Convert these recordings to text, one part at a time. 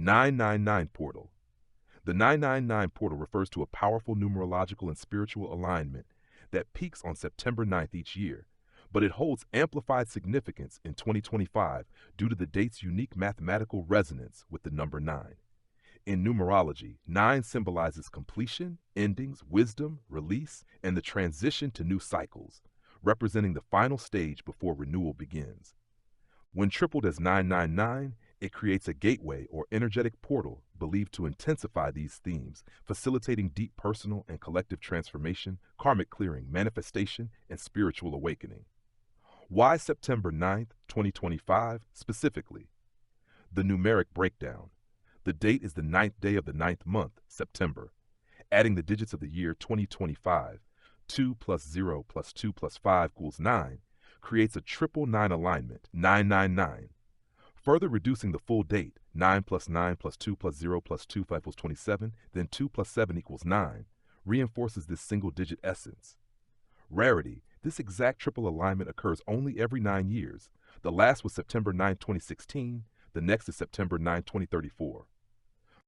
999 portal. The 999 portal refers to a powerful numerological and spiritual alignment that peaks on September 9th each year, but it holds amplified significance in 2025 due to the date's unique mathematical resonance with the number 9. In numerology, 9 symbolizes completion, endings, wisdom, release, and the transition to new cycles, representing the final stage before renewal begins. When tripled as 999, it creates a gateway or energetic portal believed to intensify these themes, facilitating deep personal and collective transformation, karmic clearing, manifestation, and spiritual awakening. Why September 9th, 2025 specifically? The numeric breakdown. The date is the 9th day of the 9th month, September. Adding the digits of the year 2025, 2 plus 0 plus 2 plus 5 equals 9, creates a triple 9 alignment, 999. Further reducing the full date, 9 plus 9 plus 2 plus 0 plus 2 equals 27, then 2 plus 7 equals 9, reinforces this single-digit essence. Rarity, this exact triple alignment occurs only every 9 years. The last was September 9, 2016, the next is September 9, 2034.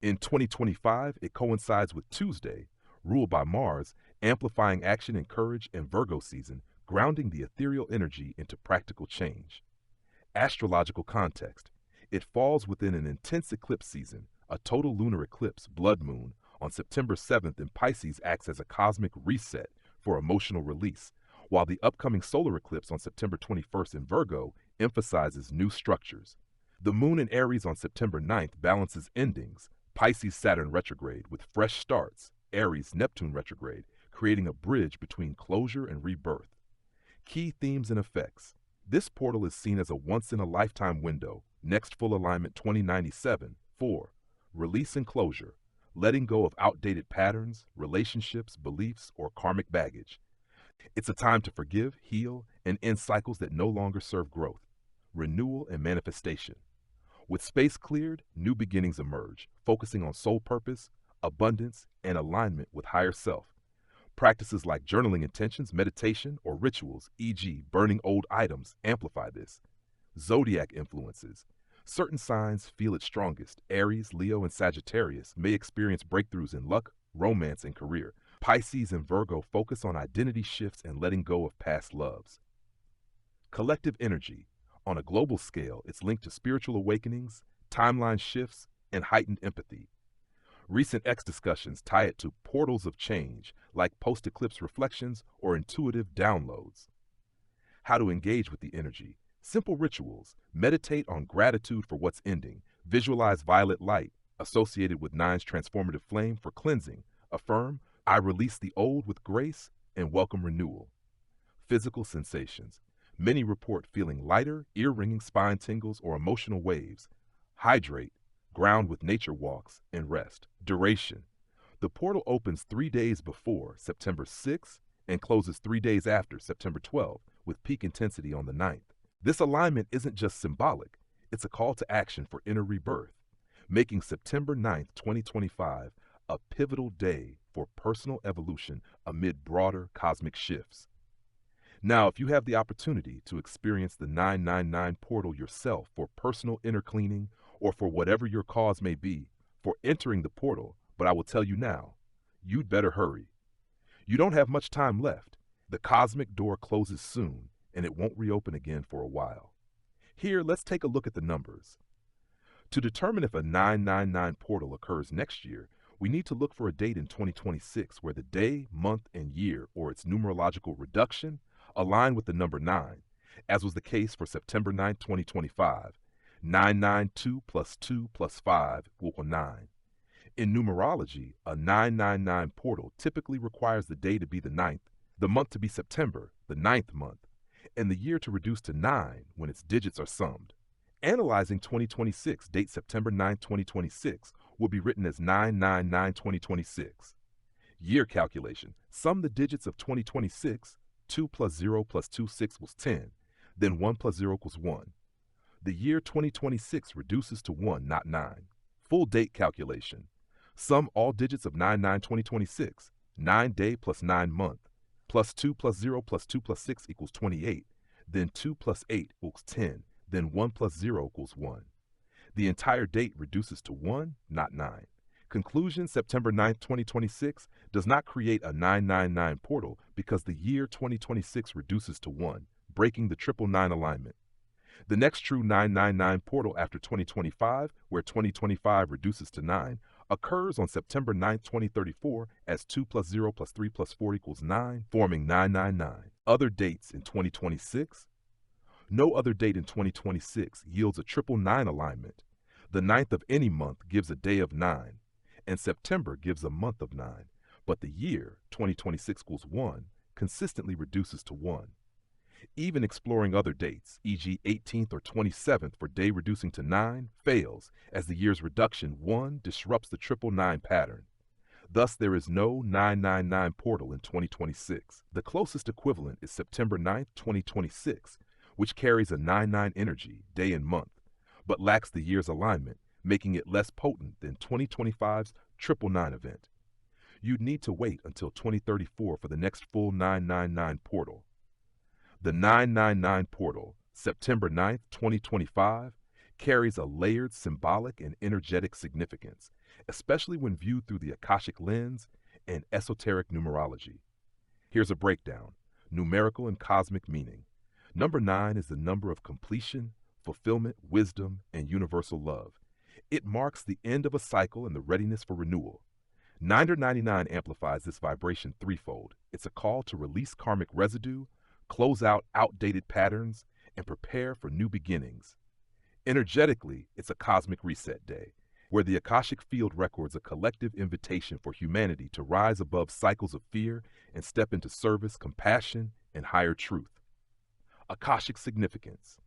In 2025, it coincides with Tuesday, ruled by Mars, amplifying action and courage, and Virgo season, grounding the ethereal energy into practical change. Astrological context. It falls within an intense eclipse season, a total lunar eclipse, blood moon, on September 7th in Pisces acts as a cosmic reset for emotional release, while the upcoming solar eclipse on September 21st in Virgo emphasizes new structures. The moon in Aries on September 9th balances endings, Pisces-Saturn retrograde, with fresh starts, Aries-Neptune retrograde, creating a bridge between closure and rebirth. Key themes and effects. This portal is seen as a once-in-a-lifetime window. Next full alignment 2097. 4. Release and closure. Letting go of outdated patterns, relationships, beliefs, or karmic baggage. It's a time to forgive, heal, and end cycles that no longer serve growth. Renewal and manifestation. With space cleared, new beginnings emerge, focusing on soul purpose, abundance, and alignment with higher self. Practices like journaling intentions, meditation, or rituals, e.g., burning old items, amplify this. Zodiac influences. Certain signs feel its strongest. Aries, Leo, and Sagittarius may experience breakthroughs in luck, romance, and career. Pisces and Virgo focus on identity shifts and letting go of past loves. Collective energy. On a global scale, it's linked to spiritual awakenings, timeline shifts, and heightened empathy. Recent X discussions tie it to portals of change, like post-eclipse reflections or intuitive downloads. How to engage with the energy. Simple rituals. Meditate on gratitude for what's ending. Visualize violet light, associated with 9's transformative flame, for cleansing. Affirm, I release the old with grace and welcome renewal. Physical sensations. Many report feeling lighter, ear-ringing spine tingles, or emotional waves. Hydrate. Ground with nature walks, and rest. Duration. The portal opens 3 days before, September 6th, and closes 3 days after, September 12th, with peak intensity on the 9th. This alignment isn't just symbolic, it's a call to action for inner rebirth, making September 9th, 2025, a pivotal day for personal evolution amid broader cosmic shifts. Now, if you have the opportunity to experience the 999 portal yourself for personal inner cleaning, or for whatever your cause may be, for entering the portal, but I will tell you now, you'd better hurry. You don't have much time left. The cosmic door closes soon, and it won't reopen again for a while. Here, let's take a look at the numbers. To determine if a 999 portal occurs next year, we need to look for a date in 2026 where the day, month, and year, or its numerological reduction, align with the number 9, as was the case for September 9, 2025. 992 plus 2 plus 5 will equal 9. In numerology, a 999 portal typically requires the day to be the 9th, the month to be September, the 9th month, and the year to reduce to 9 when its digits are summed. Analyzing 2026, date September 9, 2026, will be written as 999-2026. Year calculation. Sum the digits of 2026, 2 plus 0 plus 2, 6 equals 10, then 1 plus 0 equals 1. The year 2026 reduces to 1, not 9. Full date calculation. Sum all digits of 9/9/2026, 9 day plus 9 month, plus 2 plus 0 plus 2 plus 6 equals 28, then 2 plus 8 equals 10, then 1 plus 0 equals 1. The entire date reduces to 1, not 9. Conclusion September 9th, 2026 does not create a 999 portal because the year 2026 reduces to 1, breaking the 999 alignment. The next true 999 portal after 2025, where 2025 reduces to 9, occurs on September 9th, 2034 as 2 plus 0 plus 3 plus 4 equals 9, forming 999. Other dates in 2026? No other date in 2026 yields a 999 alignment. The ninth of any month gives a day of 9, and September gives a month of 9, but the year 2026 equals 1 consistently reduces to 1. Even exploring other dates, e.g. 18th or 27th for day reducing to 9, fails, as the year's reduction 1 disrupts the 999 pattern. Thus, there is no 999 portal in 2026. The closest equivalent is September 9th, 2026, which carries a 99 energy, day and month, but lacks the year's alignment, making it less potent than 2025's 999 event. You'd need to wait until 2034 for the next full 999 portal. The 999 portal, September 9th, 2025, carries a layered symbolic and energetic significance, especially when viewed through the Akashic lens and esoteric numerology. Here's a breakdown: numerical and cosmic meaning. Number 9 is the number of completion, fulfillment, wisdom, and universal love. It marks the end of a cycle and the readiness for renewal. 999 amplifies this vibration threefold. It's a call to release karmic residue, close out outdated patterns, and prepare for new beginnings. Energetically, it's a cosmic reset day, where the Akashic field records a collective invitation for humanity to rise above cycles of fear and step into service, compassion, and higher truth. Akashic significance.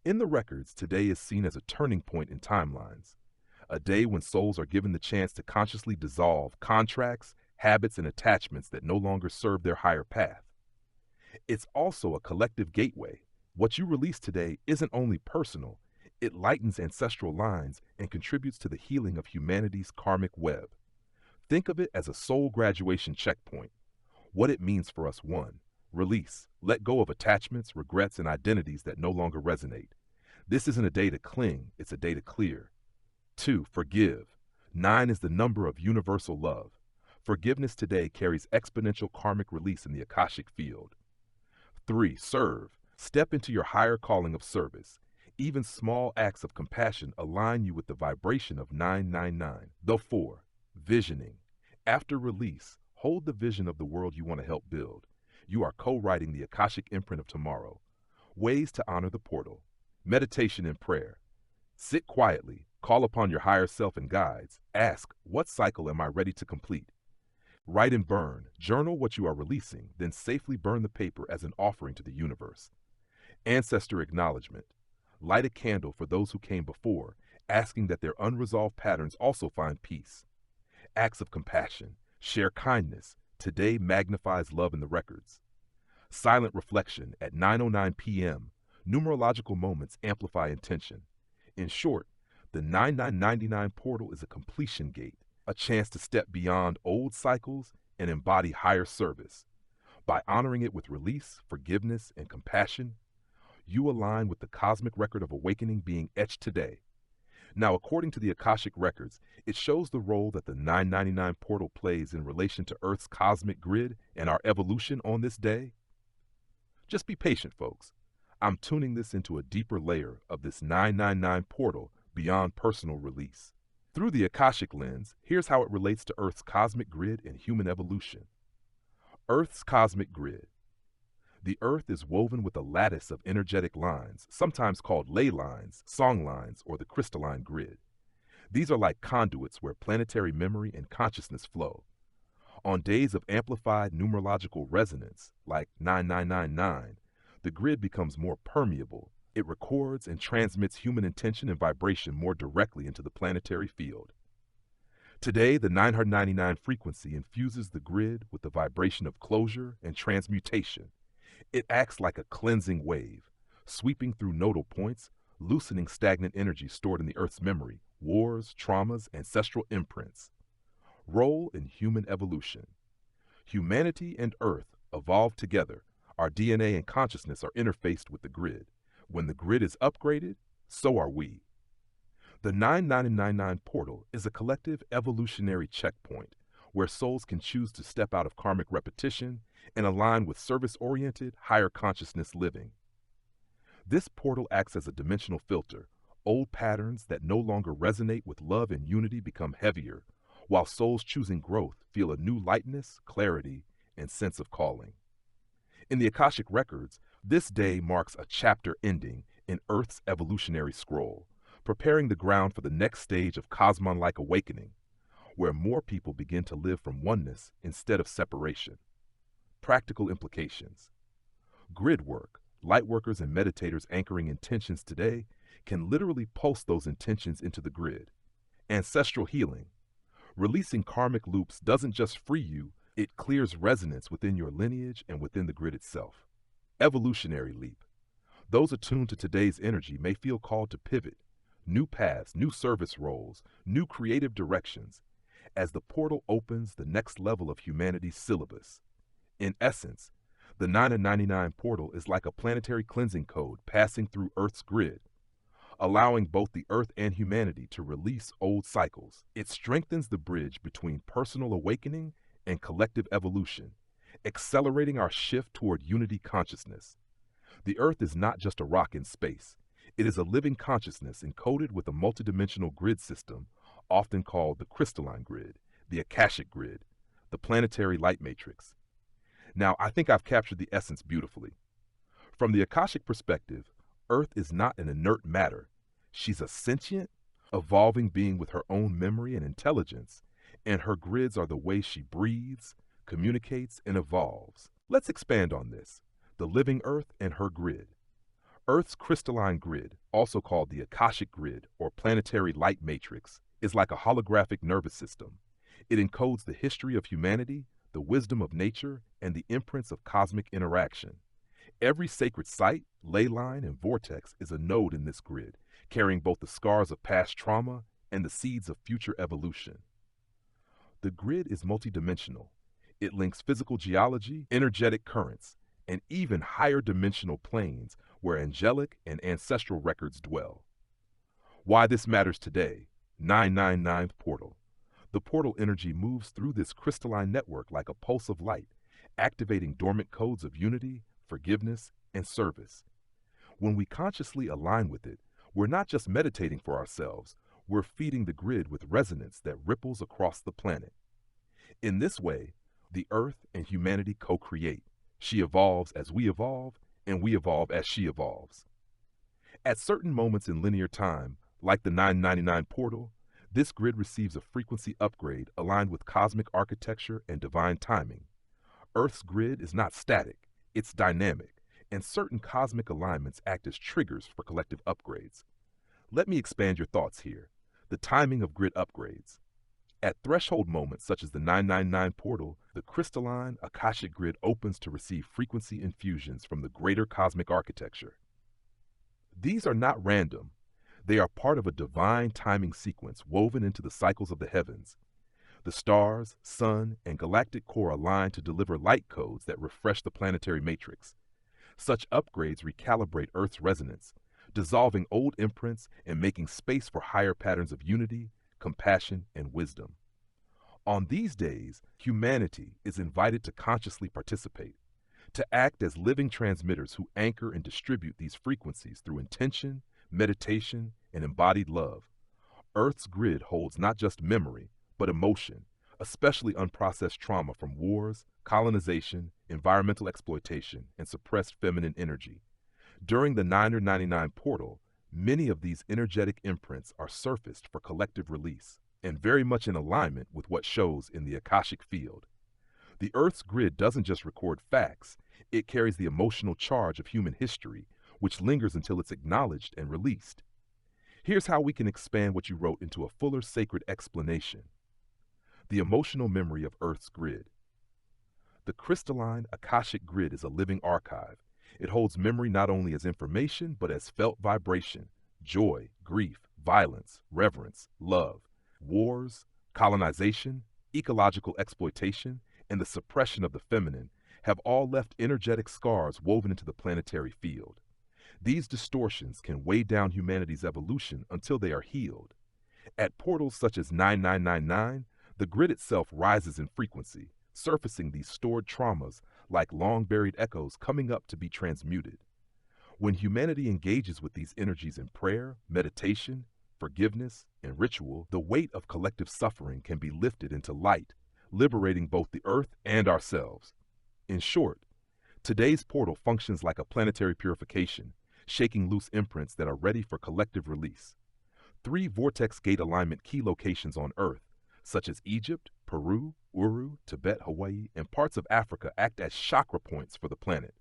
In the records, today is seen as a turning point in timelines, a day when souls are given the chance to consciously dissolve contracts, habits, and attachments that no longer serve their higher path. It's also a collective gateway. What you release today isn't only personal, it lightens ancestral lines and contributes to the healing of humanity's karmic web. Think of it as a soul graduation checkpoint. What it means for us: 1. Release. Let go of attachments, regrets, and identities that no longer resonate. This isn't a day to cling, it's a day to clear. 2. Forgive. 9 is the number of universal love. Forgiveness today carries exponential karmic release in the Akashic field. 3. Serve. Step into your higher calling of service. Even small acts of compassion align you with the vibration of 999. The 4. Visioning. After release, hold the vision of the world you want to help build. You are co-writing the Akashic imprint of tomorrow. Ways to honor the portal. Meditation and prayer. Sit quietly, call upon your higher self and guides. Ask, what cycle am I ready to complete? Write and burn. Journal what you are releasing, then safely burn the paper as an offering to the universe. Ancestor acknowledgement. Light a candle for those who came before, asking that their unresolved patterns also find peace. Acts of compassion. Share kindness. Today magnifies love in the records. Silent reflection at 9:09 p.m. Numerological moments amplify intention. In short, the 9999 portal is a completion gate, a chance to step beyond old cycles and embody higher service. By honoring it with release, forgiveness, and compassion, you align with the cosmic record of awakening being etched today. Now, according to the Akashic records, it shows the role that the 999 portal plays in relation to Earth's cosmic grid and our evolution on this day. Just be patient, folks. I'm tuning this into a deeper layer of this 999 portal beyond personal release. Through the Akashic lens, here's how it relates to Earth's cosmic grid and human evolution. Earth's cosmic grid. The Earth is woven with a lattice of energetic lines, sometimes called ley lines, song lines, or the crystalline grid. These are like conduits where planetary memory and consciousness flow. On days of amplified numerological resonance, like 9999, the grid becomes more permeable. It records and transmits human intention and vibration more directly into the planetary field. Today, the 999 frequency infuses the grid with the vibration of closure and transmutation. It acts like a cleansing wave, sweeping through nodal points, loosening stagnant energy stored in the Earth's memory, wars, traumas, ancestral imprints. Role in human evolution. Humanity and Earth evolved together. Our DNA and consciousness are interfaced with the grid. When the grid is upgraded, so are we. The 9999 portal is a collective evolutionary checkpoint where souls can choose to step out of karmic repetition and align with service-oriented, higher consciousness living. This portal acts as a dimensional filter. Old patterns that no longer resonate with love and unity become heavier, while souls choosing growth feel a new lightness, clarity, and sense of calling. In the Akashic Records, this day marks a chapter ending in Earth's evolutionary scroll, preparing the ground for the next stage of cosmon-like awakening, where more people begin to live from oneness instead of separation. Practical implications. Grid work, lightworkers and meditators anchoring intentions today, can literally pulse those intentions into the grid. Ancestral healing. Releasing karmic loops doesn't just free you, it clears resonance within your lineage and within the grid itself. Evolutionary leap. Those attuned to today's energy may feel called to pivot, new paths, new service roles, new creative directions, as the portal opens the next level of humanity's syllabus. In essence, the 999 portal is like a planetary cleansing code passing through Earth's grid, allowing both the Earth and humanity to release old cycles. It strengthens the bridge between personal awakening and collective evolution, accelerating our shift toward unity consciousness. The Earth is not just a rock in space. It is a living consciousness encoded with a multidimensional grid system, often called the crystalline grid, the Akashic grid, the planetary light matrix. Now, I think I've captured the essence beautifully. From the Akashic perspective, Earth is not an inert matter. She's a sentient, evolving being with her own memory and intelligence, and her grids are the way she breathes, communicates, and evolves. Let's expand on this. The living Earth and her grid. Earth's crystalline grid, also called the Akashic grid or planetary light matrix, is like a holographic nervous system. It encodes the history of humanity, the wisdom of nature, and the imprints of cosmic interaction. Every sacred site, ley line, and vortex is a node in this grid, carrying both the scars of past trauma and the seeds of future evolution. The grid is multidimensional. It links physical geology, energetic currents, and even higher dimensional planes where angelic and ancestral records dwell. Why this matters today: 999th portal. The portal energy moves through this crystalline network like a pulse of light, activating dormant codes of unity, forgiveness, and service. When we consciously align with it, we're not just meditating for ourselves, we're feeding the grid with resonance that ripples across the planet. In this way, the Earth and humanity co-create. She evolves as we evolve, and we evolve as she evolves. At certain moments in linear time, like the 999 portal, this grid receives a frequency upgrade aligned with cosmic architecture and divine timing. Earth's grid is not static, it's dynamic, and certain cosmic alignments act as triggers for collective upgrades. Let me expand your thoughts here. The timing of grid upgrades. At threshold moments such as the 999 portal, the crystalline Akashic grid opens to receive frequency infusions from the greater cosmic architecture. These are not random. They are part of a divine timing sequence woven into the cycles of the heavens. The stars, sun, and galactic core align to deliver light codes that refresh the planetary matrix. Such upgrades recalibrate Earth's resonance, dissolving old imprints and making space for higher patterns of unity, compassion, and wisdom. On these days, humanity is invited to consciously participate, to act as living transmitters who anchor and distribute these frequencies through intention, meditation, and embodied love. Earth's grid holds not just memory, but emotion, especially unprocessed trauma from wars, colonization, environmental exploitation, and suppressed feminine energy. During the 999 portal, many of these energetic imprints are surfaced for collective release, and very much in alignment with what shows in the Akashic field. The Earth's grid doesn't just record facts, it carries the emotional charge of human history, which lingers until it's acknowledged and released. Here's how we can expand what you wrote into a fuller sacred explanation. The emotional memory of Earth's grid. The crystalline Akashic grid is a living archive. It holds memory not only as information, but as felt vibration, joy, grief, violence, reverence, love, wars, colonization, ecological exploitation, and the suppression of the feminine have all left energetic scars woven into the planetary field. These distortions can weigh down humanity's evolution until they are healed. At portals such as 9999, the grid itself rises in frequency, surfacing these stored traumas like long-buried echoes coming up to be transmuted. When humanity engages with these energies in prayer, meditation, forgiveness, and ritual, the weight of collective suffering can be lifted into light, liberating both the earth and ourselves. In short, today's portal functions like a planetary purification, shaking loose imprints that are ready for collective release. 3 vortex gate alignment key locations on Earth, such as Egypt, Peru, Uru, Tibet, Hawaii, and parts of Africa, act as chakra points for the planet.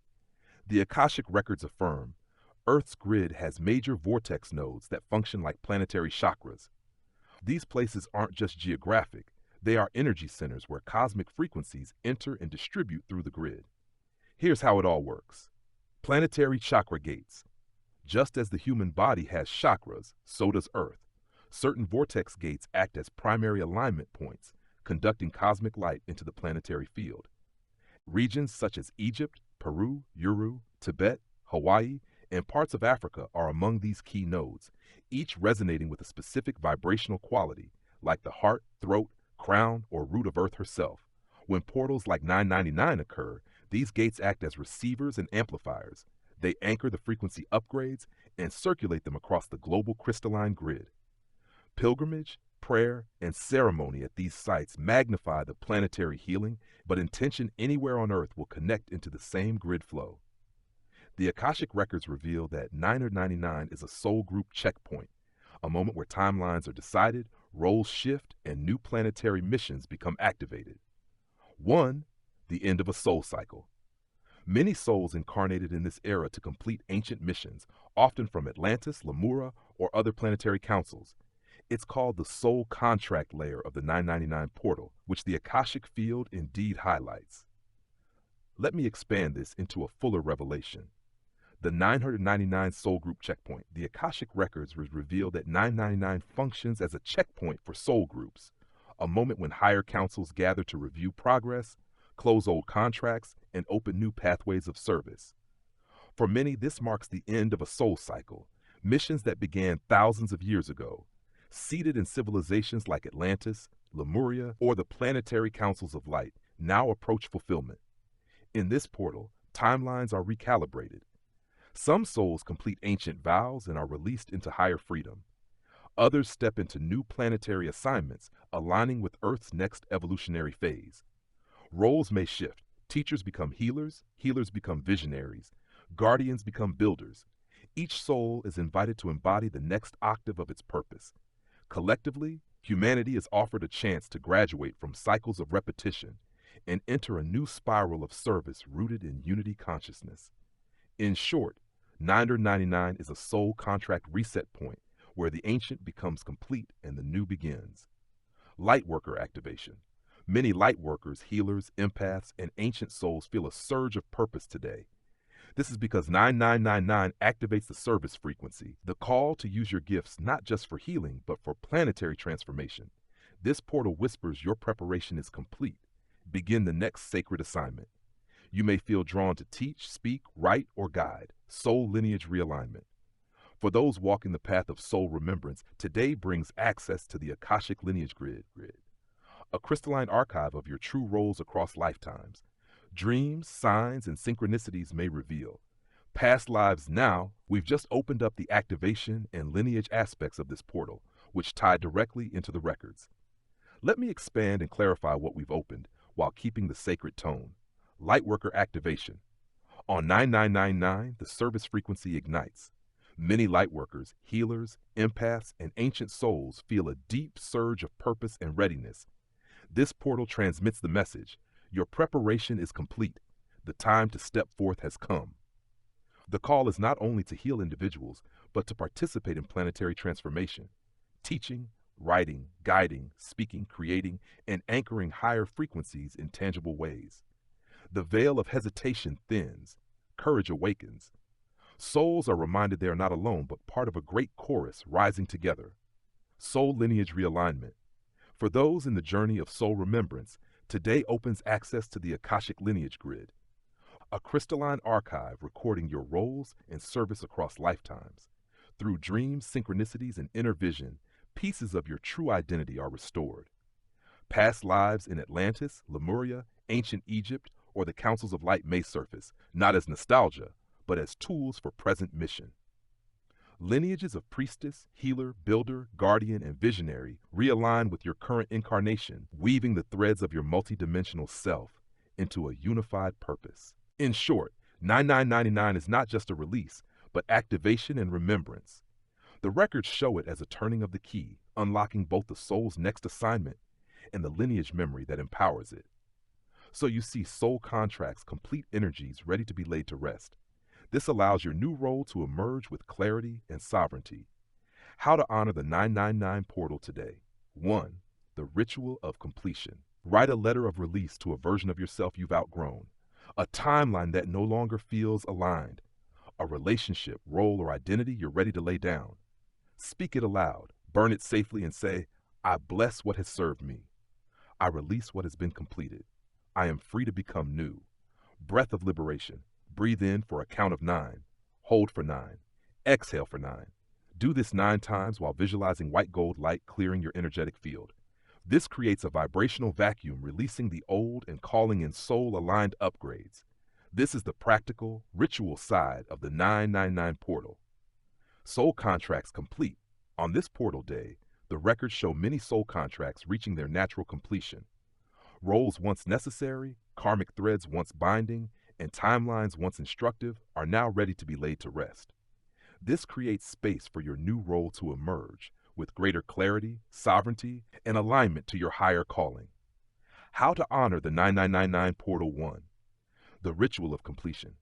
The Akashic records affirm Earth's grid has major vortex nodes that function like planetary chakras. These places aren't just geographic, they are energy centers where cosmic frequencies enter and distribute through the grid. Here's how it all works. Planetary chakra gates. Just as the human body has chakras, so does Earth. Certain vortex gates act as primary alignment points, conducting cosmic light into the planetary field. Regions such as Egypt, Peru, Uru, Tibet, Hawaii, and parts of Africa are among these key nodes, each resonating with a specific vibrational quality, like the heart, throat, crown, or root of Earth herself. When portals like 999 occur, these gates act as receivers and amplifiers. They anchor the frequency upgrades and circulate them across the global crystalline grid. Pilgrimage, prayer, and ceremony at these sites magnify the planetary healing, but intention anywhere on Earth will connect into the same grid flow. The Akashic records reveal that 999 is a soul group checkpoint, a moment where timelines are decided, roles shift, and new planetary missions become activated. 1. The end of a soul cycle. Many souls incarnated in this era to complete ancient missions, often from Atlantis, Lemura, or other planetary councils. It's called the soul contract layer of the 999 portal, which the Akashic field indeed highlights. Let me expand this into a fuller revelation. The 999 soul group checkpoint. The Akashic records reveal that 999 functions as a checkpoint for soul groups, a moment when higher councils gather to review progress, close old contracts, and open new pathways of service. For many, this marks the end of a soul cycle, missions that began thousands of years ago, seated in civilizations like Atlantis, Lemuria, or the planetary councils of light, now approach fulfillment. In this portal, timelines are recalibrated. Some souls complete ancient vows and are released into higher freedom. Others step into new planetary assignments, aligning with Earth's next evolutionary phase. Roles may shift. Teachers become healers, healers become visionaries, guardians become builders. Each soul is invited to embody the next octave of its purpose. Collectively, humanity is offered a chance to graduate from cycles of repetition and enter a new spiral of service rooted in unity consciousness. In short, 999 is a soul contract reset point where the ancient becomes complete and the new begins. Lightworker activation. Many lightworkers, healers, empaths, and ancient souls feel a surge of purpose today. This is because 9999 activates the service frequency, the call to use your gifts not just for healing, but for planetary transformation. This portal whispers your preparation is complete. Begin the next sacred assignment. You may feel drawn to teach, speak, write, or guide. Soul lineage realignment. For those walking the path of soul remembrance, today brings access to the Akashic lineage grid, a crystalline archive of your true roles across lifetimes. Dreams, signs, and synchronicities may reveal. Past lives now, we've just opened up the activation and lineage aspects of this portal, which tie directly into the records. Let me expand and clarify what we've opened while keeping the sacred tone. Lightworker activation. On 9999, the service frequency ignites. Many lightworkers, healers, empaths, and ancient souls feel a deep surge of purpose and readiness. This portal transmits the message. Your preparation is complete. The time to step forth has come. The call is not only to heal individuals, but to participate in planetary transformation. Teaching, writing, guiding, speaking, creating, and anchoring higher frequencies in tangible ways. The veil of hesitation thins. Courage awakens. Souls are reminded they are not alone, but part of a great chorus rising together. Soul lineage realignment. For those in the journey of soul remembrance, today opens access to the Akashic lineage grid. a crystalline archive recording your roles and service across lifetimes. Through dreams, synchronicities, and inner vision, pieces of your true identity are restored. Past lives in Atlantis, Lemuria, ancient Egypt, or the councils of light may surface, not as nostalgia, but as tools for present mission. Lineages of priestess, healer, builder, guardian, and visionary realign with your current incarnation, weaving the threads of your multidimensional self into a unified purpose. In short, 9999 is not just a release, but activation and remembrance. The records show it as a turning of the key, unlocking both the soul's next assignment and the lineage memory that empowers it. So you see soul contracts, complete energies ready to be laid to rest. This allows your new role to emerge with clarity and sovereignty. How to honor the 999 portal today. 1. The ritual of completion. Write a letter of release to a version of yourself you've outgrown, a timeline that no longer feels aligned, a relationship, role, or identity you're ready to lay down. Speak it aloud, burn it safely, and say, I bless what has served me. I release what has been completed. I am free to become new. Breath of liberation. Breathe in for a count of 9. Hold for 9. Exhale for 9. Do this 9 times while visualizing white gold light clearing your energetic field. This creates a vibrational vacuum, releasing the old and calling in soul-aligned upgrades. This is the practical, ritual side of the 999 portal. Soul contracts complete. On this portal day, the records show many soul contracts reaching their natural completion. Roles once necessary, karmic threads once binding, and timelines once instructive are now ready to be laid to rest. This creates space for your new role to emerge with greater clarity, sovereignty, and alignment to your higher calling. How to honor the 9999 Portal 1. The ritual of completion.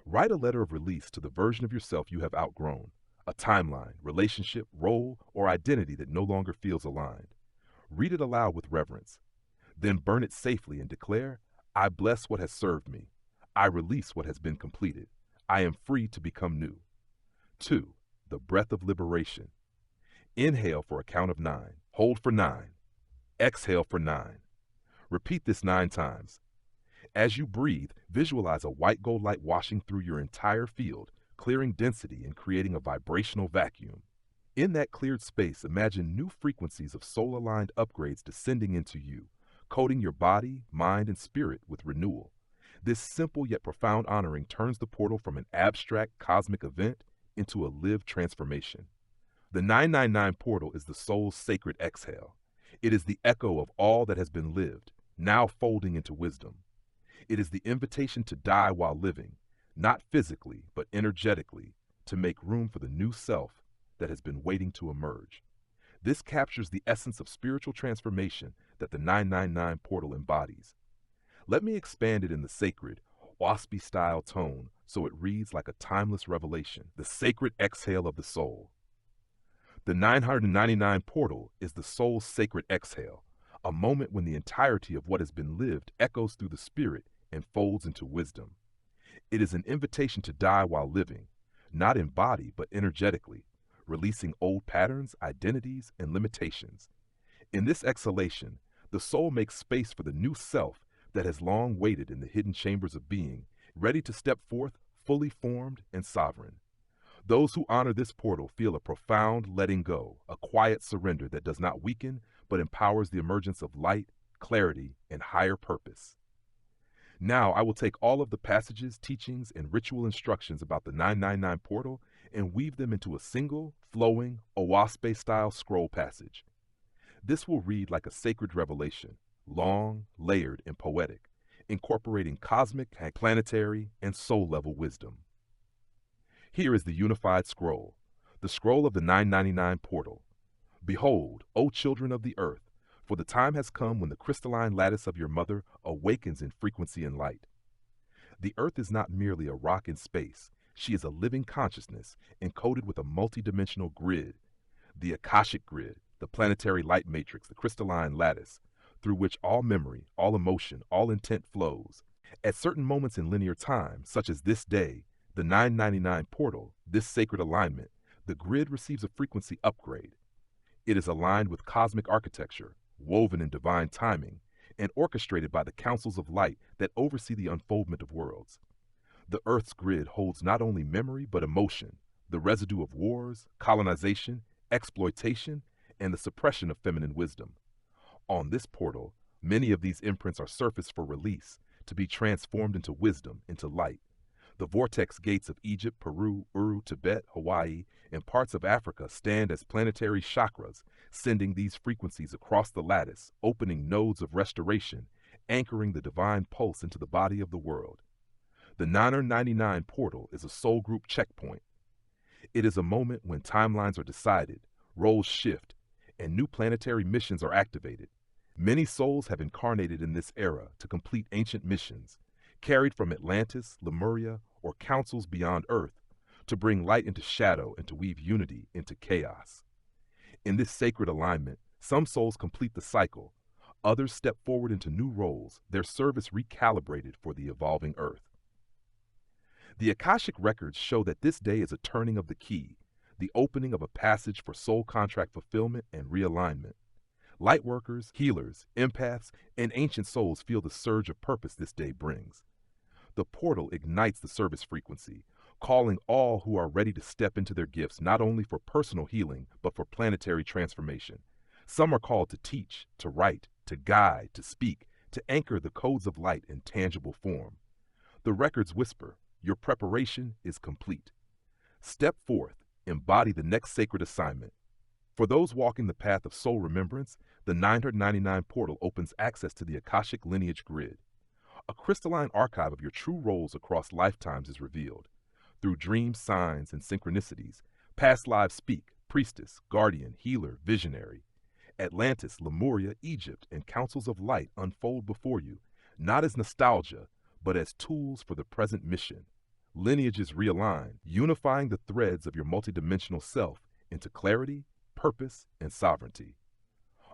Write a letter of release to the version of yourself you have outgrown, a timeline, relationship, role, or identity that no longer feels aligned. Read it aloud with reverence. Then burn it safely and declare, I bless what has served me. I release what has been completed. I am free to become new. 2. The breath of liberation. Inhale for a count of 9. Hold for 9. Exhale for 9. Repeat this 9 times. As you breathe, visualize a white gold light washing through your entire field, clearing density and creating a vibrational vacuum. In that cleared space, imagine new frequencies of soul-aligned upgrades descending into you, coating your body, mind, and spirit with renewal. This simple yet profound honoring turns the portal from an abstract cosmic event into a lived transformation. The 999 portal is the soul's sacred exhale. It is the echo of all that has been lived, now folding into wisdom. It is the invitation to die while living, not physically, but energetically, to make room for the new self that has been waiting to emerge. This captures the essence of spiritual transformation that the 999 portal embodies. Let me expand it in the sacred, waspy-style tone so it reads like a timeless revelation, the sacred exhale of the soul. The 999 portal is the soul's sacred exhale, a moment when the entirety of what has been lived echoes through the spirit and folds into wisdom. It is an invitation to die while living, not in body but energetically, releasing old patterns, identities, and limitations. In this exhalation, the soul makes space for the new self that has long waited in the hidden chambers of being, ready to step forth, fully formed and sovereign. Those who honor this portal feel a profound letting go, a quiet surrender that does not weaken, but empowers the emergence of light, clarity, and higher purpose. Now I will take all of the passages, teachings, and ritual instructions about the 999 portal and weave them into a single, flowing, Owaspe-style scroll passage. This will read like a sacred revelation, long, layered, and poetic, incorporating cosmic, planetary, and soul-level wisdom. Here is the unified scroll, the scroll of the 999 portal. Behold, O children of the earth, for the time has come when the crystalline lattice of your mother awakens in frequency and light. The earth is not merely a rock in space. She is a living consciousness encoded with a multidimensional grid, the Akashic grid, the planetary light matrix, the crystalline lattice, through which all memory, all emotion, all intent flows. At certain moments in linear time, such as this day, the 999 portal, this sacred alignment, the grid receives a frequency upgrade. It is aligned with cosmic architecture, woven in divine timing, and orchestrated by the councils of light that oversee the unfoldment of worlds. The Earth's grid holds not only memory but emotion, the residue of wars, colonization, exploitation, and the suppression of feminine wisdom. On this portal, many of these imprints are surfaced for release, to be transformed into wisdom, into light. The vortex gates of Egypt, Peru, Uru, Tibet, Hawaii, and parts of Africa stand as planetary chakras, sending these frequencies across the lattice, opening nodes of restoration, anchoring the divine pulse into the body of the world. The 999 portal is a soul group checkpoint. It is a moment when timelines are decided, roles shift, and new planetary missions are activated. Many souls have incarnated in this era to complete ancient missions, carried from Atlantis, Lemuria, or councils beyond Earth, to bring light into shadow and to weave unity into chaos. In this sacred alignment, some souls complete the cycle, others step forward into new roles, their service recalibrated for the evolving Earth. The Akashic records show that this day is a turning of the key, the opening of a passage for soul contract fulfillment and realignment. Lightworkers, healers, empaths, and ancient souls feel the surge of purpose this day brings. The portal ignites the service frequency, calling all who are ready to step into their gifts not only for personal healing, but for planetary transformation. Some are called to teach, to write, to guide, to speak, to anchor the codes of light in tangible form. The records whisper, your preparation is complete. Step forth, embody the next sacred assignment. For those walking the path of soul remembrance, the 999 portal opens access to the Akashic lineage grid. A crystalline archive of your true roles across lifetimes is revealed. Through dreams, signs, and synchronicities, past lives speak, priestess, guardian, healer, visionary. Atlantis, Lemuria, Egypt, and councils of light unfold before you, not as nostalgia, but as tools for the present mission. Lineages realign, unifying the threads of your multidimensional self into clarity, purpose, and sovereignty.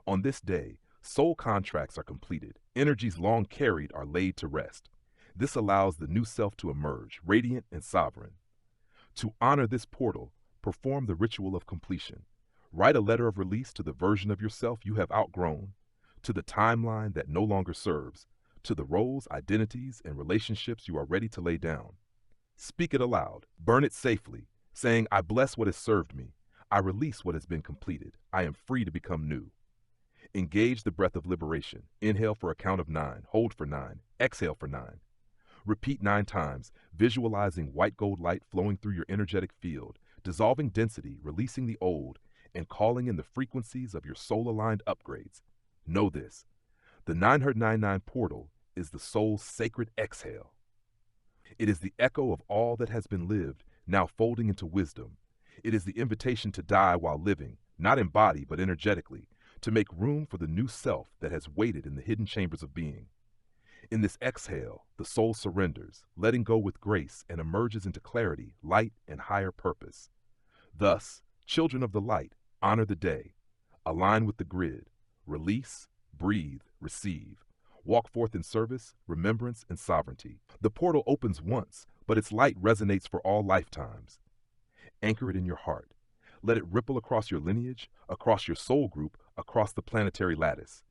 On this day, soul contracts are completed, energies long carried are laid to rest. This allows the new self to emerge, radiant and sovereign. To honor this portal, perform the ritual of completion. Write a letter of release to the version of yourself you have outgrown, to the timeline that no longer serves, to the roles, identities, and relationships you are ready to lay down. Speak it aloud, burn it safely, saying, I bless what has served me. I release what has been completed. I am free to become new. Engage the breath of liberation. Inhale for a count of 9, hold for 9, exhale for 9. Repeat 9 times, visualizing white gold light flowing through your energetic field, dissolving density, releasing the old, and calling in the frequencies of your soul-aligned upgrades. Know this, the 999 portal is the soul's sacred exhale. It is the echo of all that has been lived, now folding into wisdom. It is the invitation to die while living, not in body but energetically, to make room for the new self that has waited in the hidden chambers of being. In this exhale, the soul surrenders, letting go with grace, and emerges into clarity, light, and higher purpose. Thus, children of the light, honor the day, align with the grid, release, breathe, receive. Walk forth in service, remembrance, and sovereignty. The portal opens once, but its light resonates for all lifetimes. Anchor it in your heart. Let it ripple across your lineage, across your soul group, across the planetary lattice.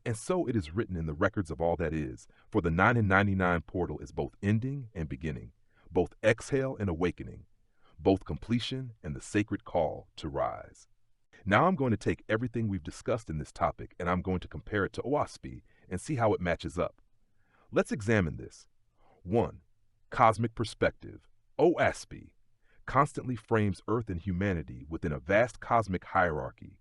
And so it is written in the records of all that is, for the 999 portal is both ending and beginning, both exhale and awakening, both completion and the sacred call to rise. Now I'm going to take everything we've discussed in this topic and I'm going to compare it to OASP and see how it matches up. Let's examine this. 1. Cosmic perspective. OASP constantly frames Earth and humanity within a vast cosmic hierarchy,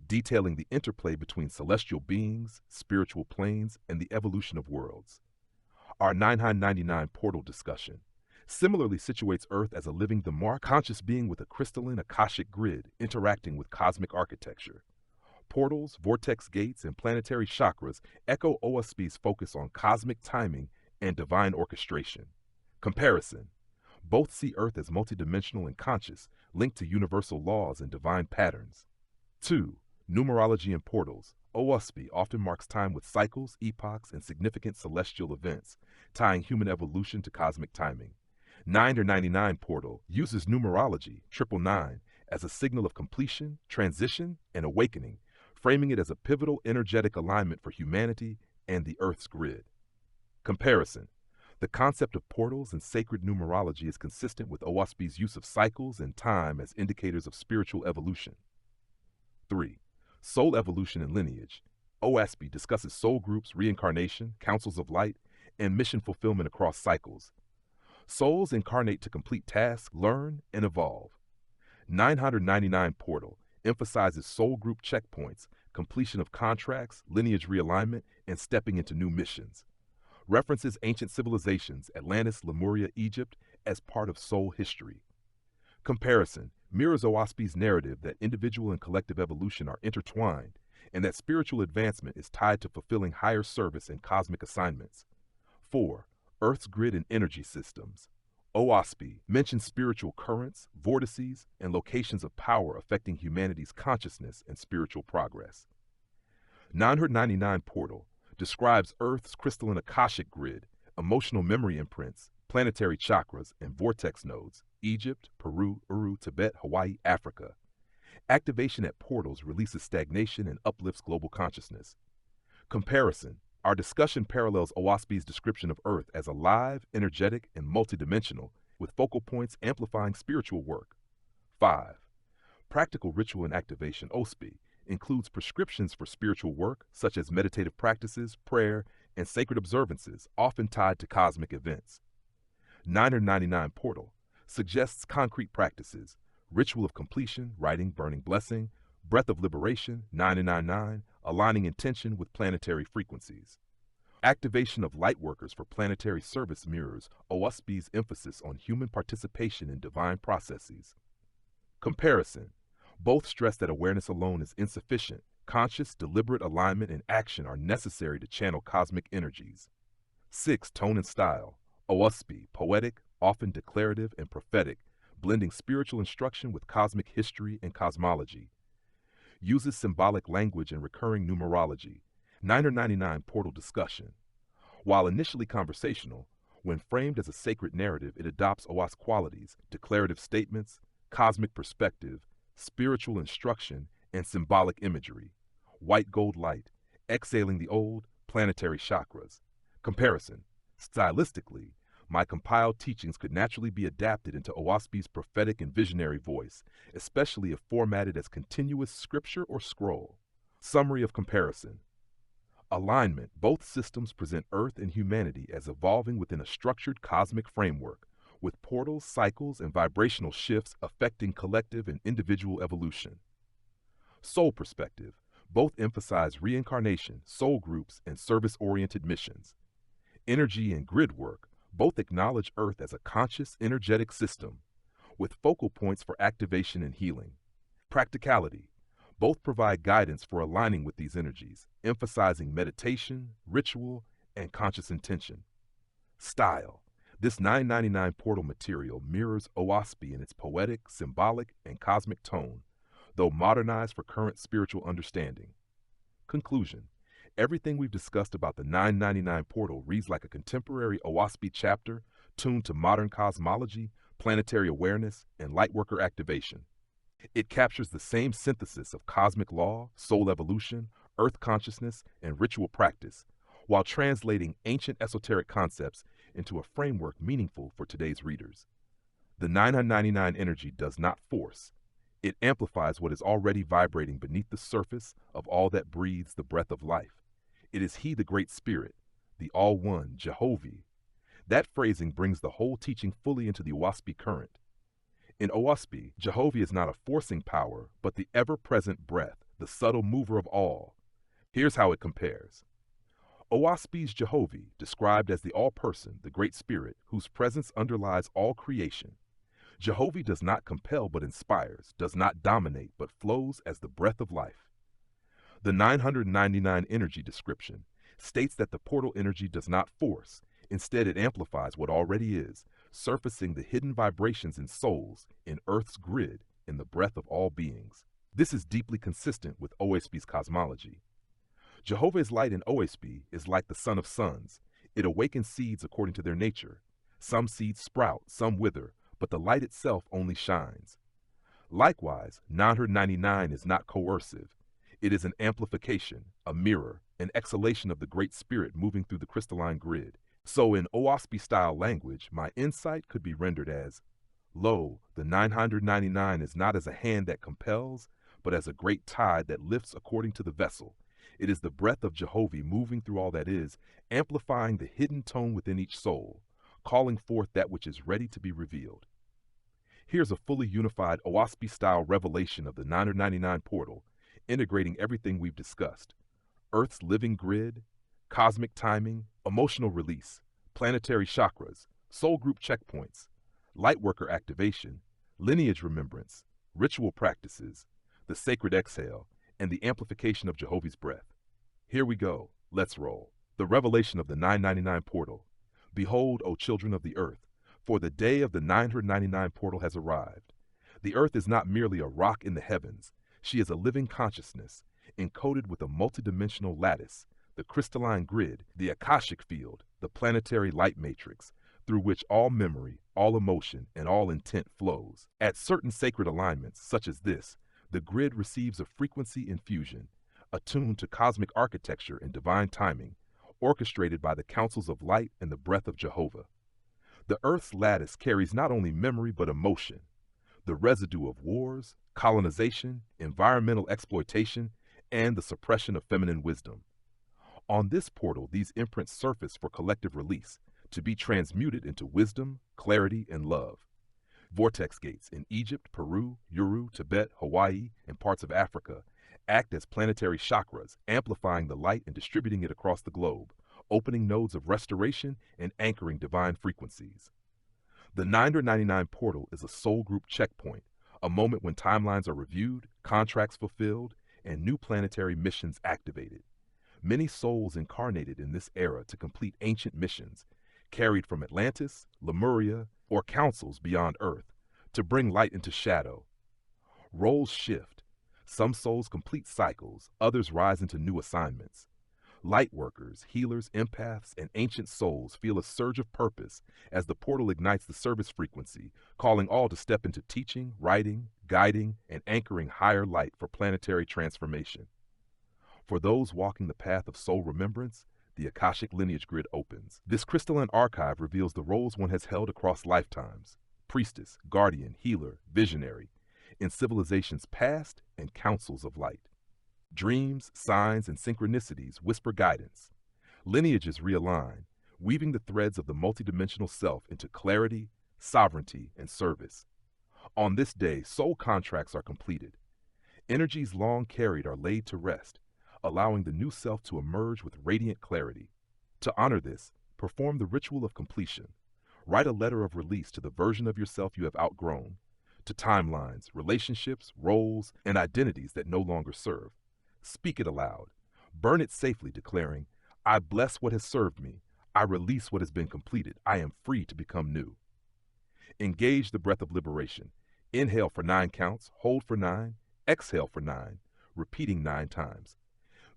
detailing the interplay between celestial beings, spiritual planes, and the evolution of worlds. Our 999 portal discussion similarly situates Earth as a living Dhamma conscious being with a crystalline Akashic grid interacting with cosmic architecture. Portals, vortex gates, and planetary chakras echo OASP's focus on cosmic timing and divine orchestration. Comparison. Both see Earth as multidimensional and conscious, linked to universal laws and divine patterns. 2. Numerology and portals. OASP often marks time with cycles, epochs, and significant celestial events, tying human evolution to cosmic timing. 999 portal uses numerology, 999, as a signal of completion, transition, and awakening, framing it as a pivotal energetic alignment for humanity and the Earth's grid. Comparison. The concept of portals and sacred numerology is consistent with OWASP's use of cycles and time as indicators of spiritual evolution. 3. Soul evolution and lineage. OWASP discusses soul groups, reincarnation, councils of light, and mission fulfillment across cycles. Souls incarnate to complete tasks, learn, and evolve. 999 Portal emphasizes soul group checkpoints, completion of contracts, lineage realignment, and stepping into new missions. References ancient civilizations, Atlantis, Lemuria, Egypt, as part of soul history. Comparison mirrors OWASP's narrative that individual and collective evolution are intertwined and that spiritual advancement is tied to fulfilling higher service and cosmic assignments. 4. Earth's grid and energy systems. OWASP mentions spiritual currents, vortices, and locations of power affecting humanity's consciousness and spiritual progress. 999 Portal describes Earth's crystalline Akashic grid, emotional memory imprints, planetary chakras, and vortex nodes, Egypt, Peru, Uru, Tibet, Hawaii, Africa. Activation at portals releases stagnation and uplifts global consciousness. Comparison. Our discussion parallels OWASP's description of Earth as alive, energetic, and multidimensional, with focal points amplifying spiritual work. 5. Practical ritual and activation. OSP includes prescriptions for spiritual work, such as meditative practices, prayer, and sacred observances, often tied to cosmic events. 999 Portal suggests concrete practices, ritual of completion, writing, burning blessing, breath of liberation, 999, aligning intention with planetary frequencies. Activation of light workers for planetary service mirrors OWASP's emphasis on human participation in divine processes. Comparison. Both stress that awareness alone is insufficient. Conscious, deliberate alignment and action are necessary to channel cosmic energies. 6. Tone and style. OWASP, poetic, often declarative and prophetic, blending spiritual instruction with cosmic history and cosmology. Uses symbolic language and recurring numerology. 999 Portal discussion. While initially conversational, when framed as a sacred narrative, it adopts OWASP qualities, declarative statements, cosmic perspective, spiritual instruction, and symbolic imagery. White gold light, exhaling the old, planetary chakras. Comparison. Stylistically, my compiled teachings could naturally be adapted into OWASP's prophetic and visionary voice, especially if formatted as continuous scripture or scroll. Summary of comparison. Alignment. Both systems present Earth and humanity as evolving within a structured cosmic framework, with portals, cycles, and vibrational shifts affecting collective and individual evolution. Soul perspective. Both emphasize reincarnation, soul groups, and service-oriented missions. Energy and grid work. Both acknowledge Earth as a conscious, energetic system, with focal points for activation and healing. Practicality. Both provide guidance for aligning with these energies, emphasizing meditation, ritual, and conscious intention. Style. This 999 Portal material mirrors OWASP in its poetic, symbolic, and cosmic tone, though modernized for current spiritual understanding. Conclusion. Everything we've discussed about the 999 Portal reads like a contemporary OWASP chapter tuned to modern cosmology, planetary awareness, and lightworker activation. It captures the same synthesis of cosmic law, soul evolution, earth consciousness, and ritual practice, while translating ancient esoteric concepts into a framework meaningful for today's readers. The 999 energy does not force. It amplifies what is already vibrating beneath the surface of all that breathes the breath of life. It is He, the Great Spirit, the All-One, Jehovah. That phrasing brings the whole teaching fully into the OWASP current. In OWASP, Jehovah is not a forcing power, but the ever-present breath, the subtle mover of all. Here's how it compares. OWASP's Jehovah, described as the All-Person, the Great Spirit, whose presence underlies all creation. Jehovah does not compel but inspires, does not dominate but flows as the breath of life. The 999 energy description states that the portal energy does not force, instead it amplifies what already is, surfacing the hidden vibrations in souls, in Earth's grid, in the breath of all beings. This is deeply consistent with OWASP's cosmology. Jehovah's light in OWASP is like the sun of suns. It awakens seeds according to their nature. Some seeds sprout, some wither, but the light itself only shines. Likewise, 999 is not coercive. It is an amplification, a mirror, an exhalation of the Great Spirit moving through the crystalline grid. So in OWASP-style language, my insight could be rendered as, lo, the 999 is not as a hand that compels, but as a great tide that lifts according to the vessel. It is the breath of Jehovah moving through all that is, amplifying the hidden tone within each soul, calling forth that which is ready to be revealed. Here's a fully unified OWASP-style revelation of the 999 portal, integrating everything we've discussed: Earth's living grid, cosmic timing, emotional release, planetary chakras, soul group checkpoints, lightworker activation, lineage remembrance, ritual practices, the sacred exhale, and the amplification of Jehovah's breath. Here we go. Let's roll. The revelation of the 999 portal. Behold, O children of the earth, for the day of the 999 portal has arrived. The earth is not merely a rock in the heavens. She is a living consciousness, encoded with a multidimensional lattice, the crystalline grid, the Akashic field, the planetary light matrix, through which all memory, all emotion, and all intent flows. At certain sacred alignments, such as this, the grid receives a frequency infusion, attuned to cosmic architecture and divine timing, orchestrated by the counsels of light and the breath of Jehovah. The Earth's lattice carries not only memory but emotion, the residue of wars, colonization, environmental exploitation, and the suppression of feminine wisdom. On this portal, these imprints surface for collective release, to be transmuted into wisdom, clarity, and love. Vortex gates in Egypt, Peru, Uru, Tibet, Hawaii, and parts of Africa act as planetary chakras, amplifying the light and distributing it across the globe, opening nodes of restoration and anchoring divine frequencies. The 999 portal is a soul group checkpoint, a moment when timelines are reviewed, contracts fulfilled, and new planetary missions activated. Many souls incarnated in this era to complete ancient missions, carried from Atlantis, Lemuria, or councils beyond Earth, to bring light into shadow. Roles shift. Some souls complete cycles, others rise into new assignments. Light workers, healers, empaths, and ancient souls feel a surge of purpose as the portal ignites the service frequency, calling all to step into teaching, writing, guiding, and anchoring higher light for planetary transformation. For those walking the path of soul remembrance, the Akashic lineage grid opens. This crystalline archive reveals the roles one has held across lifetimes: priestess, guardian, healer, visionary, in civilizations past and councils of light. Dreams, signs, and synchronicities whisper guidance. Lineages realign, weaving the threads of the multidimensional self into clarity, sovereignty, and service. On this day, soul contracts are completed. Energies long carried are laid to rest, allowing the new self to emerge with radiant clarity. To honor this, perform the ritual of completion. Write a letter of release to the version of yourself you have outgrown, to timelines, relationships, roles, and identities that no longer serve. Speak it aloud. Burn it safely, declaring, I bless what has served me. I release what has been completed. I am free to become new. Engage the breath of liberation. Inhale for 9 counts, hold for 9, exhale for 9, repeating 9 times.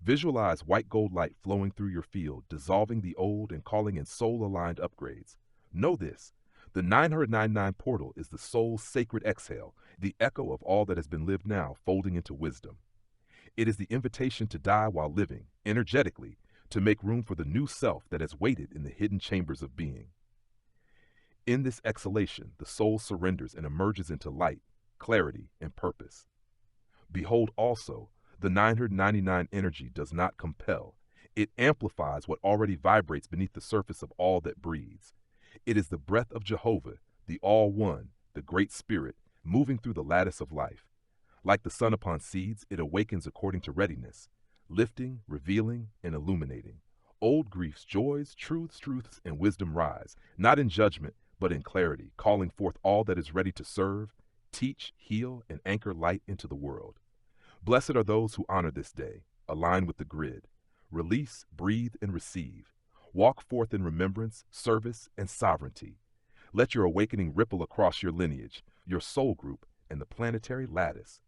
Visualize white gold light flowing through your field, dissolving the old and calling in soul-aligned upgrades. Know this: the 999 portal is the soul's sacred exhale, the echo of all that has been lived now, folding into wisdom. It is the invitation to die while living, energetically, to make room for the new self that has waited in the hidden chambers of being. In this exhalation, the soul surrenders and emerges into light, clarity, and purpose. Behold also, the 999 energy does not compel. It amplifies what already vibrates beneath the surface of all that breathes. It is the breath of Jehovah, the All-One, the Great Spirit, moving through the lattice of life. Like the sun upon seeds, it awakens according to readiness, lifting, revealing, and illuminating. Old griefs, joys, truths, and wisdom rise, not in judgment, but in clarity, calling forth all that is ready to serve, teach, heal, and anchor light into the world. Blessed are those who honor this day, align with the grid, release, breathe, and receive. Walk forth in remembrance, service, and sovereignty. Let your awakening ripple across your lineage, your soul group, and the planetary lattice.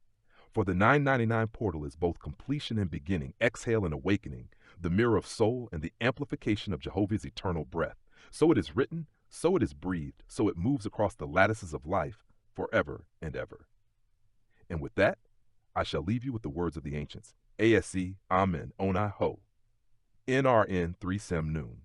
For the 999 portal is both completion and beginning, exhale and awakening, the mirror of soul and the amplification of Jehovah's eternal breath. So it is written, so it is breathed, so it moves across the lattices of life forever and ever. And with that, I shall leave you with the words of the ancients. ASC, Amen, Onai Ho. NRN 3 Sem Noon.